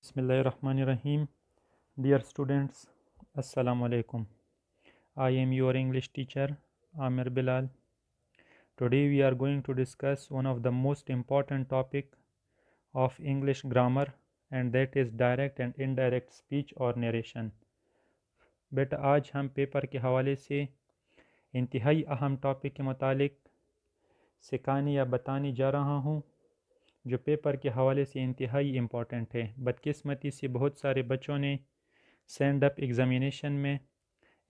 Bismillahirrahmanirrahim. Dear students, Assalamu alaikum. I am your English teacher, Amir Bilal. Today we are going to discuss one of the most important topic of English grammar, and that is direct and indirect speech or narration. بیٹا آج ہم paper کے حوالے سے انتہائی اہم topic کے متعلق سکھانے یا بتانے جا رہا ہوں جو پیپر کے حوالے سے انتہائی امپورٹنٹ ہے۔ بدقسمتی سے بہت سارے بچوں نے سینڈ اپ ایگزامینیشن میں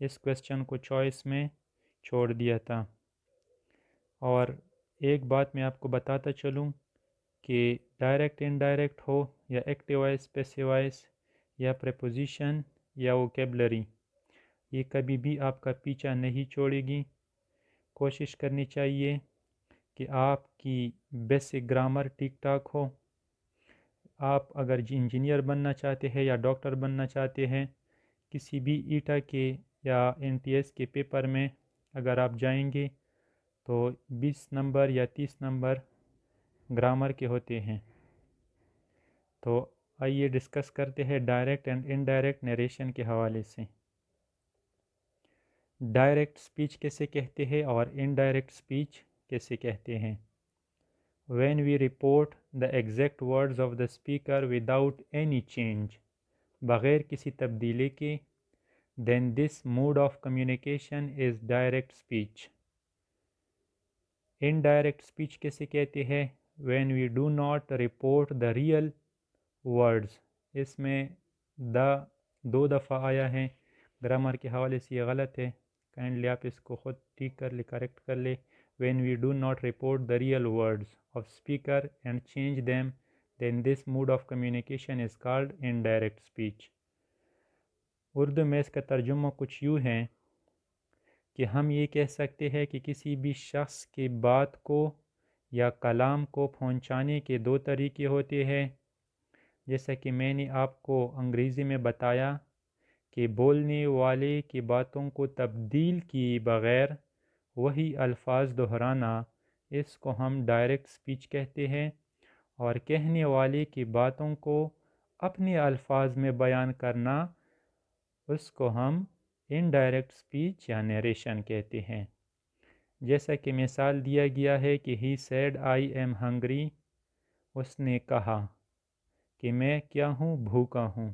اس کویسچن کو چوائس میں چھوڑ دیا تھا، اور ایک بات میں آپ کو بتاتا چلوں کہ ڈائریکٹ انڈائریکٹ ہو یا ایکٹیو وائس پیسیو وائس یا پریپوزیشن یا ووکیبلری، یہ کبھی بھی آپ کا پیچھا نہیں چھوڑے گی۔ کوشش کرنی چاہیے کہ آپ کی بیسک گرامر ٹھیک ٹھاک ہو۔ آپ اگر انجینئر بننا چاہتے ہیں یا ڈاکٹر بننا چاہتے ہیں، کسی بھی ایٹا کے یا NTS کے پیپر میں اگر آپ جائیں گے تو 20 نمبر یا 30 نمبر گرامر کے ہوتے ہیں۔ تو آئیے ڈسکس کرتے ہیں ڈائریکٹ اینڈ انڈائریکٹ نیریشن کے حوالے سے۔ ڈائریکٹ سپیچ کیسے کہتے ہیں اور انڈائریکٹ سپیچ کیسے کہتے ہیں؟ When we report the exact words of the speaker without any change، بغیر کسی تبدیلی کے، then this mode of communication is direct speech۔ indirect speech کیسے کہتے ہیں؟ when we do not report the real words، اس میں دو دفعہ آیا ہے، گرامر کے حوالے سے یہ غلط ہے، کائنڈلی آپ اس کو خود ٹھیک کر لے، کریکٹ کر لے۔ when we do not report the real words of speaker and change them, then this mode of communication is called indirect speech۔ Urdu میں اس کا ترجمہ کچھ یوں ہے کہ ہم یہ کہہ سکتے ہیں کہ کسی بھی شخص کی بات کو یا کلام کو پہنچانے کے دو طریقے ہوتے ہیں، جیسا کہ میں نے آپ کو انگریزی میں بتایا کہ بولنے والے کی باتوں کو تبدیل کیے بغیر وہی الفاظ دہرانا، اس کو ہم ڈائریکٹ سپیچ کہتے ہیں، اور کہنے والے کی باتوں کو اپنے الفاظ میں بیان کرنا، اس کو ہم انڈائریکٹ سپیچ یا نیریشن کہتے ہیں۔ جیسا کہ مثال دیا گیا ہے کہ he said I am hungry، اس نے کہا کہ میں کیا ہوں، بھوکا ہوں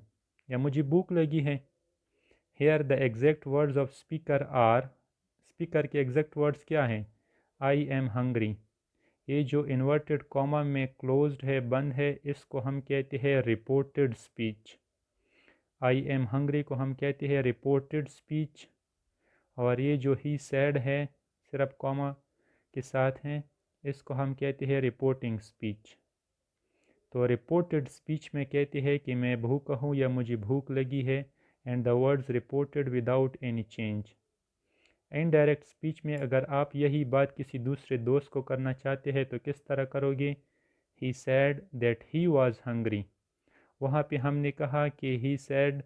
یا مجھے بھوک لگی ہے۔ Here the exact words of speaker are، speaker کے ایگزیکٹ ورڈز کیا ہیں؟ I am hungry۔ یہ جو انورٹڈ کاما میں کلوزڈ ہے، بند ہے، اس کو ہم کہتے ہیں reported speech. I am hungry کو ہم کہتے ہیں رپورٹڈ سپیچ، اور یہ جو he said ہے صرف کاما کے ساتھ ہیں، اس کو ہم کہتے ہیں رپورٹنگ سپیچ۔ تو رپورٹڈ سپیچ میں کہتے ہیں کہ میں بھوکا ہوں یا مجھے بھوک لگی ہے، and the words reported without any change۔ Indirect speech میں اگر آپ یہی بات کسی دوسرے دوست کو کرنا چاہتے ہیں تو کس طرح کرو گے؟ he said that he was hungry، وہاں پہ ہم نے کہا کہ he said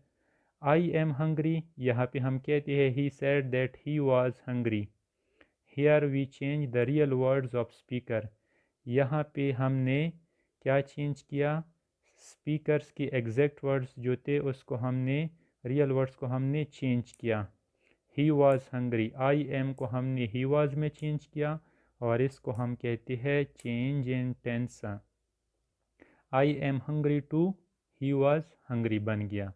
I am hungry، یہاں پہ ہم کہتے ہیں he said that he was hungry۔ here we change the real words of speaker، یہاں پہ ہم نے کیا چینج کیا؟ اسپیکرس کی ایگزیکٹ ورڈز جو تھے اس کو ہم نے، ریئل ورڈز کو ہم نے چینج کیا۔ he was hungry، I am کو ہم نے he was میں چینج کیا، اور اس کو ہم کہتے ہیں change in tense. I am hungry too، he was hungry بن گیا۔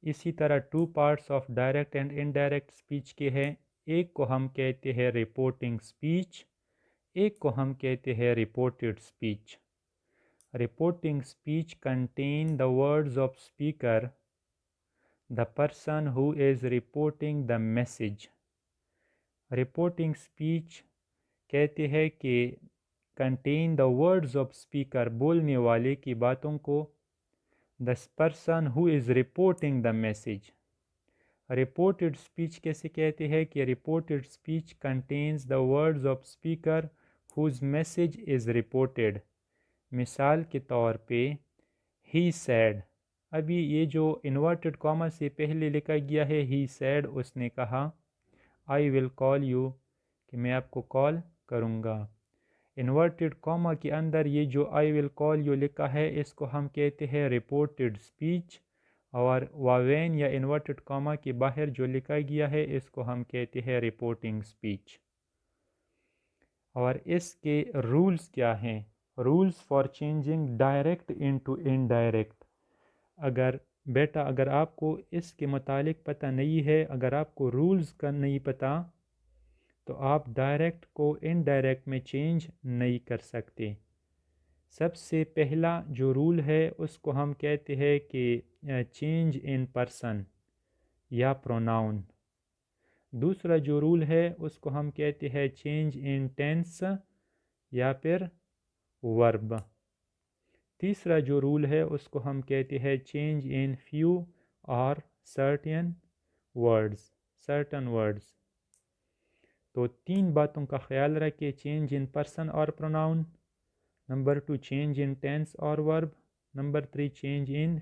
اسی طرح two parts of direct and indirect speech کے ہیں، ایک کو ہم کہتے ہیں رپورٹنگ سپیچ، ایک کو ہم کہتے ہیں reported speech. Reporting speech contain the words of speaker، the person who is reporting the message۔ Reporting speech کہتے ہیں کہ contain the words of speaker، بولنے والے کی باتوں کو، the person who is reporting the message۔ Reported speech کیسے کہتے ہیں کہ reported speech contains the words of speaker whose message is reported۔ مثال کے طور پہ he said، ابھی یہ جو انورٹڈ کاما سے پہلے لکھا گیا ہے he said، اس نے کہا I will call you، کہ میں آپ کو کال کروں گا۔ انورٹڈ کاما کے اندر یہ جو آئی ول کال یو لکھا ہے اس کو ہم کہتے ہیں رپورٹڈ اسپیچ، اور واوین یا انورٹڈ کاما کے باہر جو لکھا گیا ہے اس کو ہم کہتے ہیں رپورٹنگ اسپیچ۔ اور اس کے رولز کیا ہیں؟ Rules for changing direct into indirect. اگر آپ کو اس کے متعلق پتہ نہیں ہے، اگر آپ کو رولز کا نہیں پتہ، تو آپ ڈائریکٹ کو انڈائریکٹ میں چینج نہیں کر سکتے۔ سب سے پہلا جو رول ہے اس کو ہم کہتے ہیں کہ چینج ان پرسن یا پروناؤن۔ دوسرا جو رول ہے اس کو ہم کہتے ہیں چینج ان ٹینس یا پھر ورب۔ تیسرا جو رول ہے اس کو ہم کہتے ہیں چینج ان فیو اور سرٹن ورڈز۔ تو 3 باتوں کا خیال رکھیں، چینج ان پرسن اور pronoun, number 2 change in tense اور ورب، نمبر 3 چینج ان